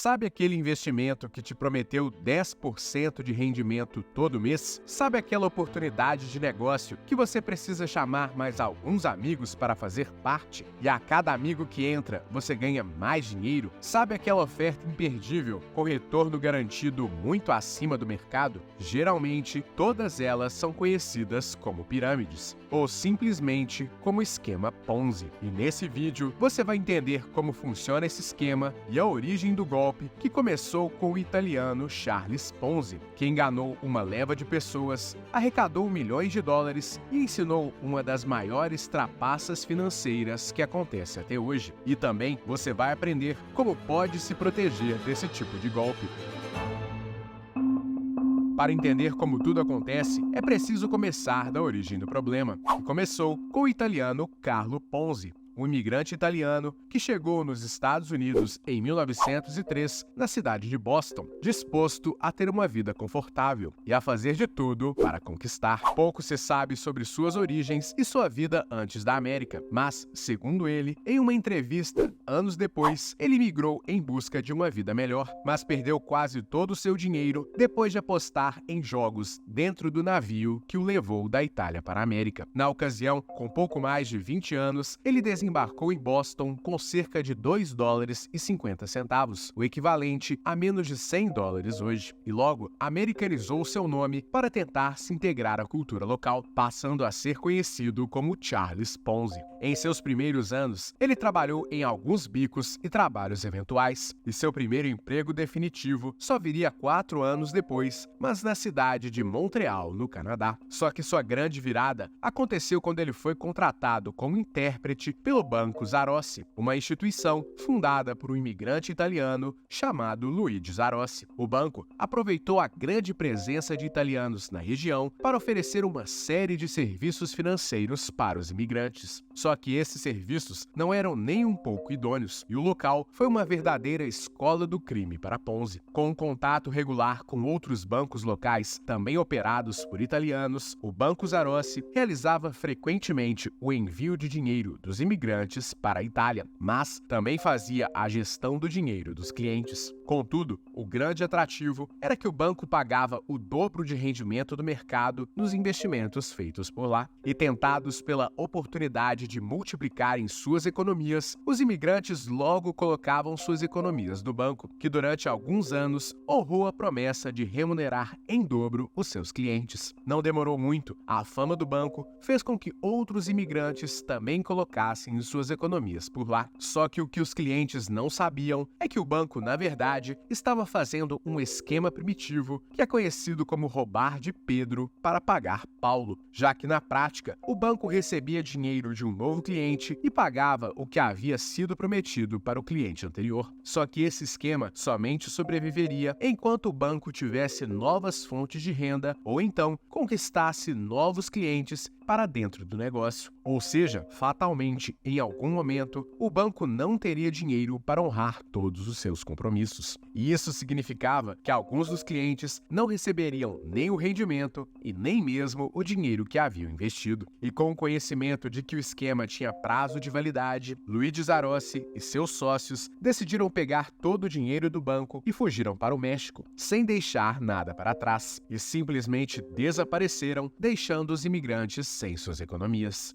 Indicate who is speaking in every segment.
Speaker 1: Sabe aquele investimento que te prometeu 10% de rendimento todo mês? Sabe aquela oportunidade de negócio que você precisa chamar mais alguns amigos para fazer parte? E a cada amigo que entra, você ganha mais dinheiro? Sabe aquela oferta imperdível, com retorno garantido muito acima do mercado? Geralmente, todas elas são conhecidas como pirâmides, ou simplesmente como esquema Ponzi. E nesse vídeo, você vai entender como funciona esse esquema e a origem do golpe que começou com o italiano Charles Ponzi, que enganou uma leva de pessoas, arrecadou milhões de dólares e ensinou uma das maiores trapaças financeiras que acontece até hoje. E também você vai aprender como pode se proteger desse tipo de golpe. Para entender como tudo acontece, é preciso começar da origem do problema, que começou com o italiano Carlo Ponzi, um imigrante italiano que chegou nos Estados Unidos em 1903, na cidade de Boston, disposto a ter uma vida confortável e a fazer de tudo para conquistar. Pouco se sabe sobre suas origens e sua vida antes da América, mas, segundo ele, em uma entrevista, anos depois, ele migrou em busca de uma vida melhor, mas perdeu quase todo o seu dinheiro depois de apostar em jogos dentro do navio que o levou da Itália para a América. Na ocasião, com pouco mais de 20 anos, ele desembarcou em Boston com cerca de $2,50, o equivalente a menos de $100 hoje, e logo americanizou seu nome para tentar se integrar à cultura local, passando a ser conhecido como Charles Ponzi. Em seus primeiros anos, ele trabalhou em alguns bicos e trabalhos eventuais, e seu primeiro emprego definitivo só viria 4 anos depois, mas na cidade de Montreal, no Canadá. Só que sua grande virada aconteceu quando ele foi contratado como intérprete pelo Banco Zarossi, uma instituição fundada por um imigrante italiano chamado Luigi Zarossi. O banco aproveitou a grande presença de italianos na região para oferecer uma série de serviços financeiros para os imigrantes. Só que esses serviços não eram nem um pouco idôneos, e o local foi uma verdadeira escola do crime para Ponzi. Com um contato regular com outros bancos locais, também operados por italianos, o Banco Zarossi realizava frequentemente o envio de dinheiro dos imigrantes para a Itália, mas também fazia a gestão do dinheiro dos clientes. Contudo, o grande atrativo era que o banco pagava o dobro de rendimento do mercado nos investimentos feitos por lá. E tentados pela oportunidade de multiplicarem suas economias, os imigrantes logo colocavam suas economias no banco, que durante alguns anos honrou a promessa de remunerar em dobro os seus clientes. Não demorou muito, a fama do banco fez com que outros imigrantes também colocassem suas economias por lá. Só que o que os clientes não sabiam é que o banco, na verdade, estava fazendo um esquema primitivo que é conhecido como roubar de Pedro para pagar Paulo, já que na prática o banco recebia dinheiro de um novo cliente e pagava o que havia sido prometido para o cliente anterior. Só que esse esquema somente sobreviveria enquanto o banco tivesse novas fontes de renda ou então conquistasse novos clientes para dentro do negócio. Ou seja, fatalmente, em algum momento, o banco não teria dinheiro para honrar todos os seus compromissos. E isso significava que alguns dos clientes não receberiam nem o rendimento e nem mesmo o dinheiro que haviam investido. E com o conhecimento de que o esquema tinha prazo de validade, Luigi Zarossi e seus sócios decidiram pegar todo o dinheiro do banco e fugiram para o México, sem deixar nada para trás, e simplesmente desapareceram, deixando os imigrantes sem suas economias.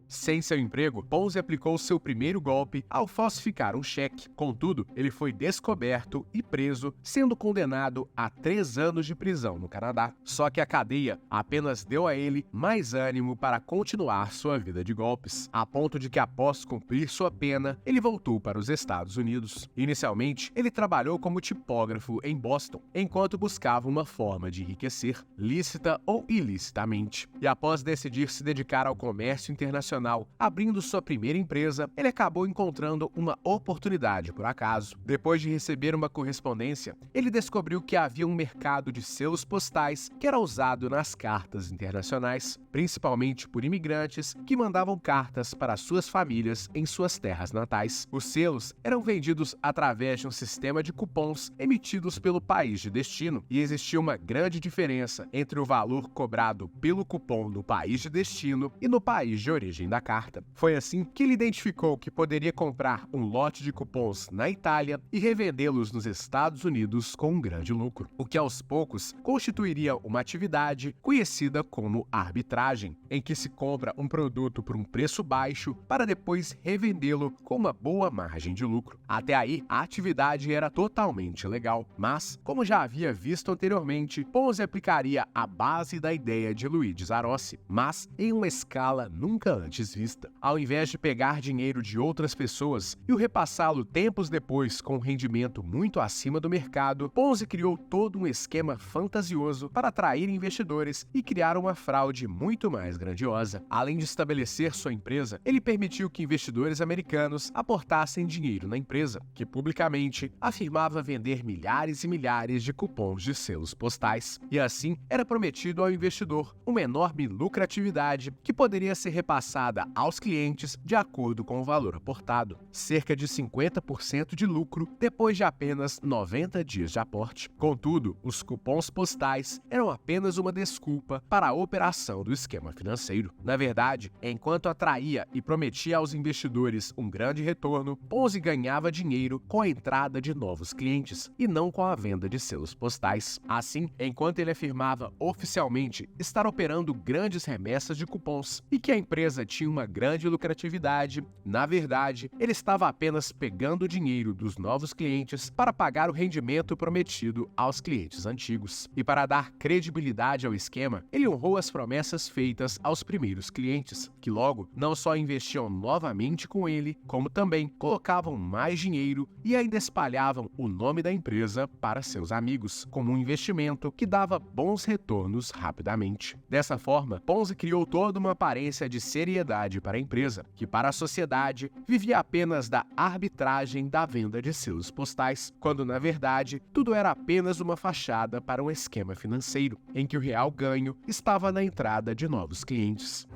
Speaker 1: Sem seu emprego, Ponzi aplicou seu primeiro golpe ao falsificar um cheque. Contudo, ele foi descoberto e preso, sendo condenado a 3 anos de prisão no Canadá. Só que a cadeia apenas deu a ele mais ânimo para continuar sua vida de golpes, a ponto de que, após cumprir sua pena, ele voltou para os Estados Unidos. Inicialmente, ele trabalhou como tipógrafo em Boston, enquanto buscava uma forma de enriquecer, lícita ou ilicitamente. E após decidir se dedicar ao comércio internacional, abrindo sua primeira empresa, ele acabou encontrando uma oportunidade por acaso. Depois de receber uma correspondência, ele descobriu que havia um mercado de selos postais que era usado nas cartas internacionais, principalmente por imigrantes que mandavam cartas para suas famílias em suas terras natais. Os selos eram vendidos através de um sistema de cupons emitidos pelo país de destino, e existia uma grande diferença entre o valor cobrado pelo cupom no país de destino e no país de origem da da carta. Foi assim que ele identificou que poderia comprar um lote de cupons na Itália e revendê-los nos Estados Unidos com um grande lucro, o que aos poucos constituiria uma atividade conhecida como arbitragem, em que se compra um produto por um preço baixo para depois revendê-lo com uma boa margem de lucro. Até aí, a atividade era totalmente legal, mas, como já havia visto anteriormente, Ponzi aplicaria a base da ideia de Luigi Zarossi, mas em uma escala nunca antes vista. Ao invés de pegar dinheiro de outras pessoas e o repassá-lo tempos depois com um rendimento muito acima do mercado, Ponzi criou todo um esquema fantasioso para atrair investidores e criar uma fraude muito mais grandiosa. Além de estabelecer sua empresa, ele permitiu que investidores americanos aportassem dinheiro na empresa, que publicamente afirmava vender milhares e milhares de cupons de selos postais. E assim era prometido ao investidor uma enorme lucratividade que poderia ser repassada aos clientes de acordo com o valor aportado. Cerca de 50% de lucro depois de apenas 90 dias de aporte. Contudo, os cupons postais eram apenas uma desculpa para a operação do esquema financeiro. Na verdade, enquanto atraía e prometia aos investidores um grande retorno, Ponzi ganhava dinheiro com a entrada de novos clientes e não com a venda de selos postais. Assim, enquanto ele afirmava oficialmente estar operando grandes remessas de cupons e que a empresa tinha uma grande lucratividade, na verdade, ele estava apenas pegando o dinheiro dos novos clientes para pagar o rendimento prometido aos clientes antigos. E para dar credibilidade ao esquema, ele honrou as promessas feitas aos primeiros clientes, que logo não só investiam novamente com ele, como também colocavam mais dinheiro e ainda espalhavam o nome da empresa para seus amigos, como um investimento que dava bons retornos rapidamente. Dessa forma, Ponzi criou toda uma aparência de seriedade para a empresa, que para a sociedade vivia apenas da arbitragem da venda de selos postais, quando na verdade tudo era apenas uma fachada para um esquema financeiro, em que o real ganho estava na entrada de novos clientes.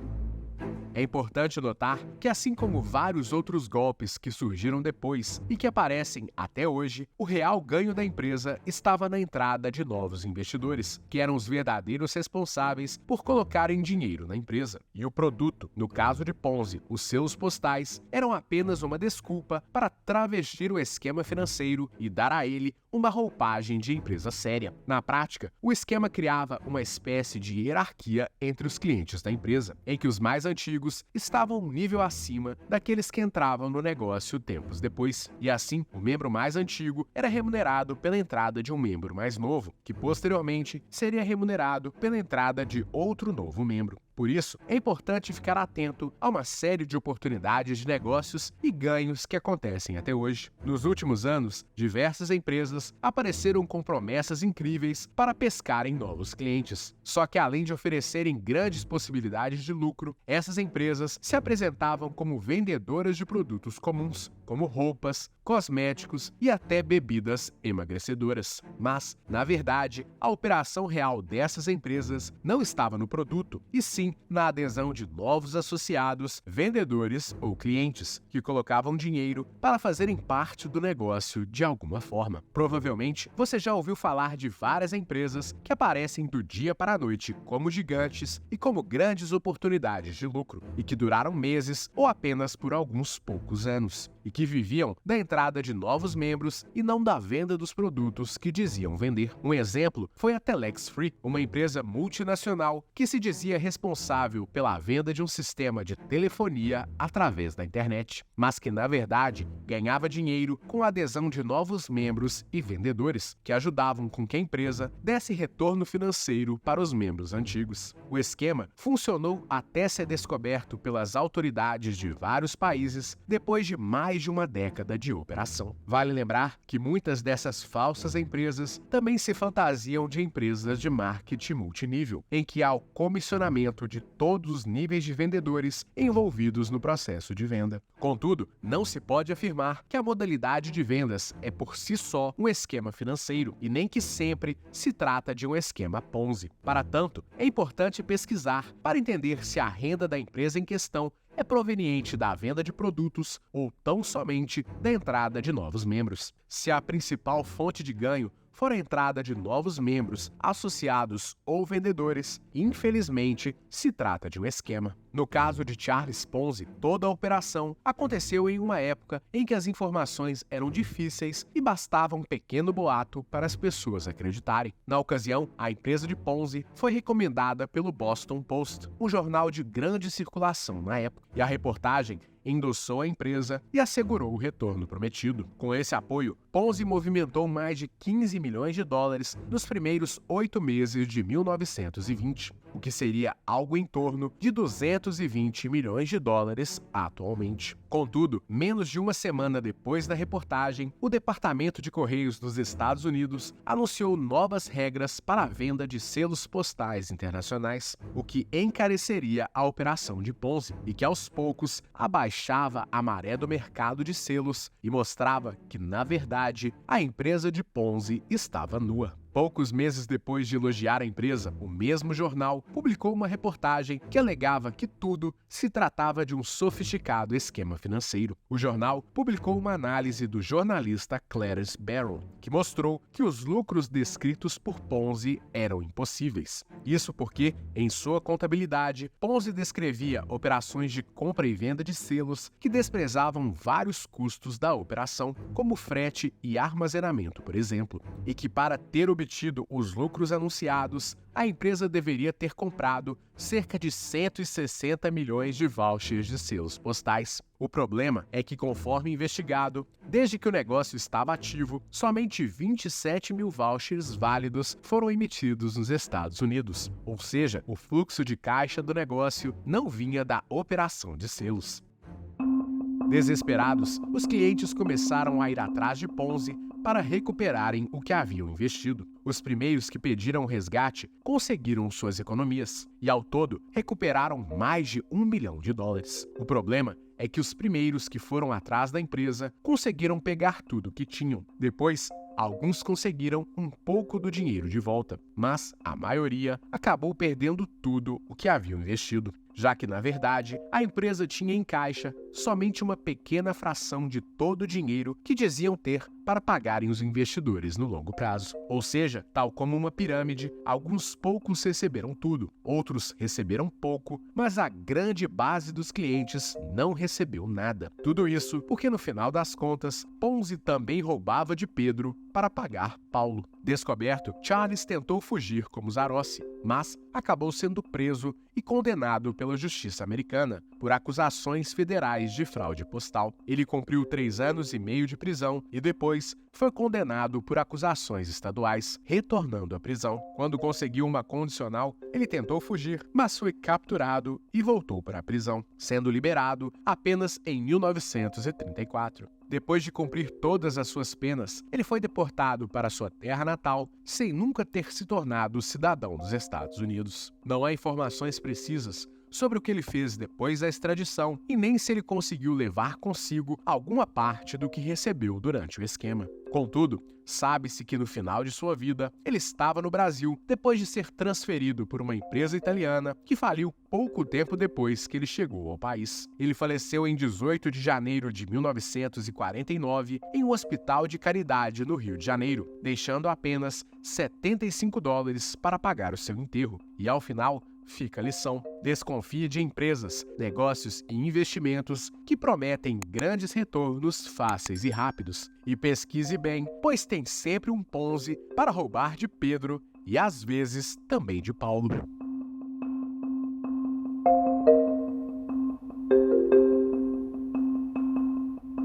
Speaker 1: É importante notar que, assim como vários outros golpes que surgiram depois e que aparecem até hoje, o real ganho da empresa estava na entrada de novos investidores, que eram os verdadeiros responsáveis por colocarem dinheiro na empresa. E o produto, no caso de Ponzi, os selos postais, eram apenas uma desculpa para travestir o esquema financeiro e dar a ele uma roupagem de empresa séria. Na prática, o esquema criava uma espécie de hierarquia entre os clientes da empresa, em que os mais antigos estavam um nível acima daqueles que entravam no negócio tempos depois. E assim, o membro mais antigo era remunerado pela entrada de um membro mais novo, que posteriormente seria remunerado pela entrada de outro novo membro. Por isso, é importante ficar atento a uma série de oportunidades de negócios e ganhos que acontecem até hoje. Nos últimos anos, diversas empresas apareceram com promessas incríveis para pescarem novos clientes. Só que além de oferecerem grandes possibilidades de lucro, essas empresas se apresentavam como vendedoras de produtos comuns, como roupas, cosméticos e até bebidas emagrecedoras. Mas, na verdade, a operação real dessas empresas não estava no produto, e sim na adesão de novos associados, vendedores ou clientes, que colocavam dinheiro para fazerem parte do negócio de alguma forma. Provavelmente, você já ouviu falar de várias empresas que aparecem do dia para a noite como gigantes e como grandes oportunidades de lucro, e que duraram meses ou apenas por alguns poucos anos, e que viviam da entrada de novos membros e não da venda dos produtos que diziam vender. Um exemplo foi a Telex Free, uma empresa multinacional que se dizia responsável pela venda de um sistema de telefonia através da internet, mas que na verdade ganhava dinheiro com a adesão de novos membros e vendedores, que ajudavam com que a empresa desse retorno financeiro para os membros antigos. O esquema funcionou até ser descoberto pelas autoridades de vários países depois de mais de uma década de operação. Vale lembrar que muitas dessas falsas empresas também se fantasiam de empresas de marketing multinível, em que há o comissionamento de todos os níveis de vendedores envolvidos no processo de venda. Contudo, não se pode afirmar que a modalidade de vendas é por si só um esquema financeiro e nem que sempre se trata de um esquema Ponzi. Para tanto, é importante pesquisar para entender se a renda da empresa em questão é proveniente da venda de produtos ou tão somente da entrada de novos membros. Se a principal fonte de ganho for a entrada de novos membros, associados ou vendedores. Infelizmente, se trata de um esquema. No caso de Charles Ponzi, toda a operação aconteceu em uma época em que as informações eram difíceis e bastava um pequeno boato para as pessoas acreditarem. Na ocasião, a empresa de Ponzi foi recomendada pelo Boston Post, um jornal de grande circulação na época, e a reportagem endossou a empresa e assegurou o retorno prometido. Com esse apoio, Ponzi movimentou mais de 15 milhões de dólares nos primeiros 8 meses de 1920, o que seria algo em torno de 220 milhões de dólares atualmente. Contudo, menos de uma semana depois da reportagem, o Departamento de Correios dos Estados Unidos anunciou novas regras para a venda de selos postais internacionais, o que encareceria a operação de Ponzi e que aos poucos abaixava a maré do mercado de selos e mostrava que, na verdade, a empresa de Ponzi estava nua. Poucos meses depois de elogiar a empresa, o mesmo jornal publicou uma reportagem que alegava que tudo se tratava de um sofisticado esquema financeiro. O jornal publicou uma análise do jornalista Clarence Barron, que mostrou que os lucros descritos por Ponzi eram impossíveis. Isso porque, em sua contabilidade, Ponzi descrevia operações de compra e venda de selos que desprezavam vários custos da operação, como frete e armazenamento, por exemplo, e que para ter obtido os lucros anunciados, a empresa deveria ter comprado cerca de 160 milhões de vouchers de selos postais. O problema é que, conforme investigado, desde que o negócio estava ativo, somente 27 mil vouchers válidos foram emitidos nos Estados Unidos. Ou seja, o fluxo de caixa do negócio não vinha da operação de selos. Desesperados, os clientes começaram a ir atrás de Ponzi para recuperarem o que haviam investido. Os primeiros que pediram resgate conseguiram suas economias e, ao todo, recuperaram mais de $1 milhão. O problema é que os primeiros que foram atrás da empresa conseguiram pegar tudo o que tinham. Depois, alguns conseguiram um pouco do dinheiro de volta, mas a maioria acabou perdendo tudo o que haviam investido, já que, na verdade, a empresa tinha em caixa somente uma pequena fração de todo o dinheiro que diziam ter para pagarem os investidores no longo prazo. Ou seja, tal como uma pirâmide, alguns poucos receberam tudo, outros receberam pouco, mas a grande base dos clientes não recebeu nada. Tudo isso porque, no final das contas, Ponzi também roubava de Pedro para pagar Paulo. Descoberto, Charles tentou fugir como Zarossi, mas acabou sendo preso e condenado pela justiça americana por acusações federais de fraude postal. Ele cumpriu 3 anos e meio de prisão e depois foi condenado por acusações estaduais, retornando à prisão. Quando conseguiu uma condicional, ele tentou fugir, mas foi capturado e voltou para a prisão, sendo liberado apenas em 1934. Depois de cumprir todas as suas penas, ele foi deportado para sua terra natal, sem nunca ter se tornado cidadão dos Estados Unidos. Não há informações precisas sobre o que ele fez depois da extradição e nem se ele conseguiu levar consigo alguma parte do que recebeu durante o esquema. Contudo, sabe-se que no final de sua vida, ele estava no Brasil depois de ser transferido por uma empresa italiana que faliu pouco tempo depois que ele chegou ao país. Ele faleceu em 18 de janeiro de 1949 em um hospital de caridade no Rio de Janeiro, deixando apenas $75 para pagar o seu enterro. E ao final, fica a lição: desconfie de empresas, negócios e investimentos que prometem grandes retornos fáceis e rápidos. E pesquise bem, pois tem sempre um Ponzi para roubar de Pedro e às vezes também de Paulo.